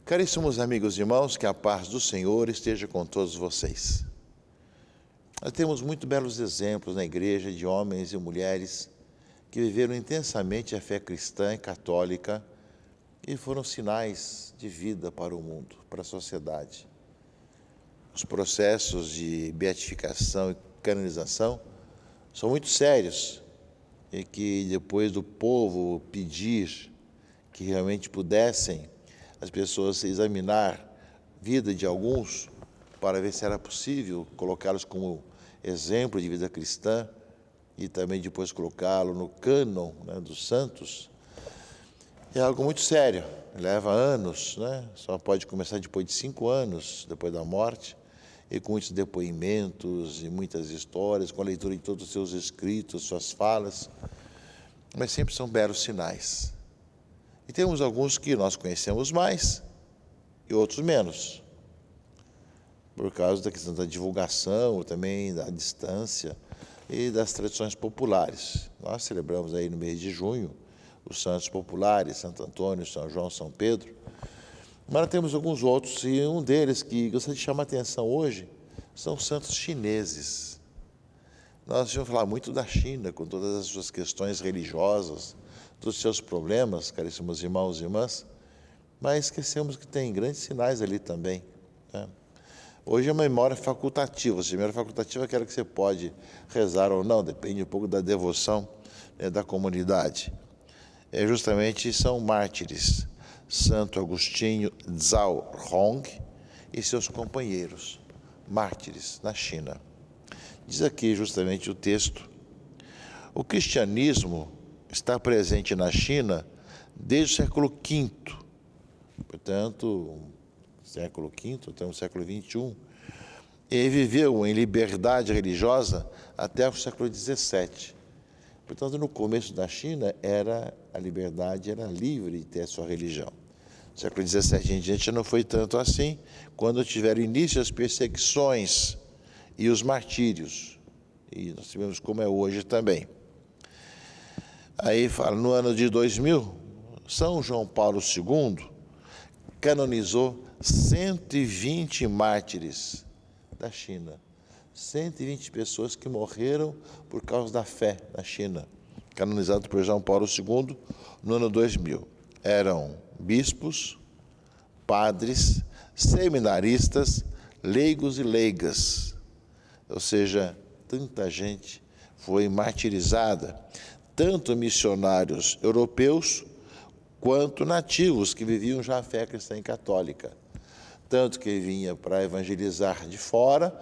Caríssimos amigos e irmãos, que a paz do Senhor esteja com todos vocês. Nós temos muito belos exemplos na igreja de homens e mulheres que viveram intensamente a fé cristã e católica e foram sinais de vida para o mundo, para a sociedade. Os processos de beatificação e canonização são muito sérios e que depois do povo pedir que realmente pudessem as pessoas examinar a vida de alguns para ver se era possível colocá-los como exemplo de vida cristã e também depois colocá-lo no cânon, dos santos, é algo muito sério, leva anos, Só pode começar depois de 5 anos, depois da morte, e com muitos depoimentos e muitas histórias, com a leitura de todos os seus escritos, suas falas, mas sempre são belos sinais. E temos alguns que nós conhecemos mais e outros menos, por causa da questão da divulgação, também da distância e das tradições populares. Nós celebramos aí no mês de junho os santos populares, Santo Antônio, São João, São Pedro, mas temos alguns outros, e um deles que gostaria de chamar a atenção hoje são os santos chineses. Nós vamos falar muito da China, com todas as suas questões religiosas, todos os seus problemas, caríssimos irmãos e irmãs, mas esquecemos que tem grandes sinais ali também. Hoje é uma memória facultativa. A memória facultativa é aquela que você pode rezar ou não, depende um pouco da devoção da comunidade. Justamente são mártires, Santo Agostinho Zhao Hong e seus companheiros, mártires na China. Diz aqui justamente o texto: o cristianismo está presente na China desde o século V, portanto, século V até o século XXI, e viveu em liberdade religiosa até o século XVII. Portanto, no começo da China, a liberdade era livre de ter a sua religião. No século XVII em diante não foi tanto assim, quando tiveram início as perseguições e os martírios, e nós sabemos como é hoje também. Aí fala, no ano de 2000, São João Paulo II canonizou 120 mártires da China. 120 pessoas que morreram por causa da fé na China, canonizado por João Paulo II no ano 2000. Eram bispos, padres, seminaristas, leigos e leigas. Ou seja, tanta gente foi martirizada, tanto missionários europeus quanto nativos que viviam já a fé cristã e católica. Tanto que vinha para evangelizar de fora,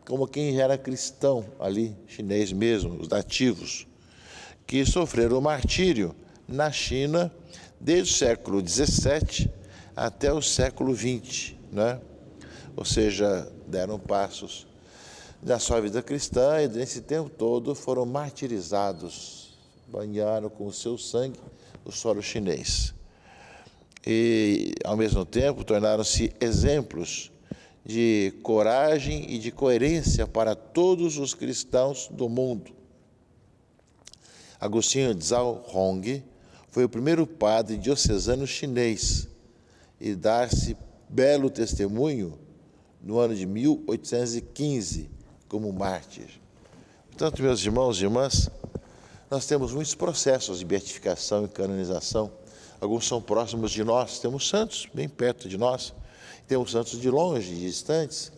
como quem era cristão ali, chinês mesmo, os nativos, que sofreram o martírio na China desde o século XVII até o século XX, Ou seja, deram passos na sua vida cristã e nesse tempo todo foram martirizados, banharam com o seu sangue o solo chinês. E, ao mesmo tempo, tornaram-se exemplos de coragem e de coerência para todos os cristãos do mundo. Agostinho Zhao Hong foi o primeiro padre diocesano chinês e dar-se belo testemunho no ano de 1815 como mártir. Portanto, meus irmãos e irmãs, nós temos muitos processos de beatificação e canonização. Alguns são próximos de nós, temos santos bem perto de nós, temos santos de longe, distantes,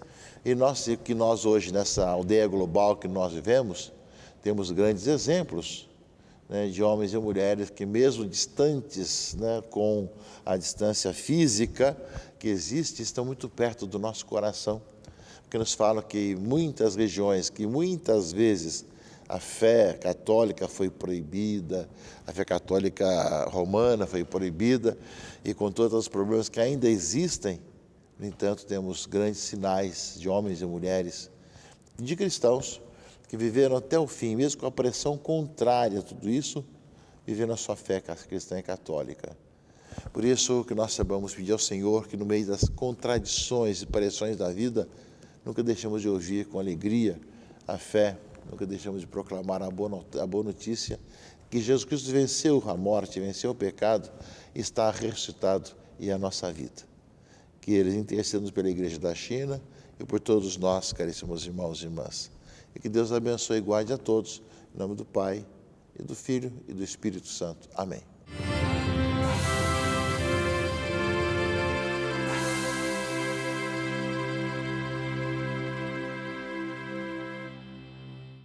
e nós hoje, nessa aldeia global que nós vivemos, temos grandes exemplos de homens e mulheres que, mesmo distantes, com a distância física que existe, estão muito perto do nosso coração, porque nos falam que muitas regiões, que muitas vezes a fé católica foi proibida, a fé católica romana foi proibida, e com todos os problemas que ainda existem, no entanto, temos grandes sinais de homens e mulheres, de cristãos, que viveram até o fim, mesmo com a pressão contrária a tudo isso, vivendo a sua fé cristã e católica. Por isso que nós sabemos pedir ao Senhor que, no meio das contradições e pressões da vida, nunca deixemos de ouvir com alegria a fé, nunca deixamos de proclamar a boa notícia que Jesus Cristo venceu a morte, venceu o pecado, está ressuscitado e é a nossa vida. que eles intercedam pela Igreja da China e por todos nós, caríssimos irmãos e irmãs. E que Deus abençoe e guarde a todos, em nome do Pai, e do Filho e do Espírito Santo. Amém.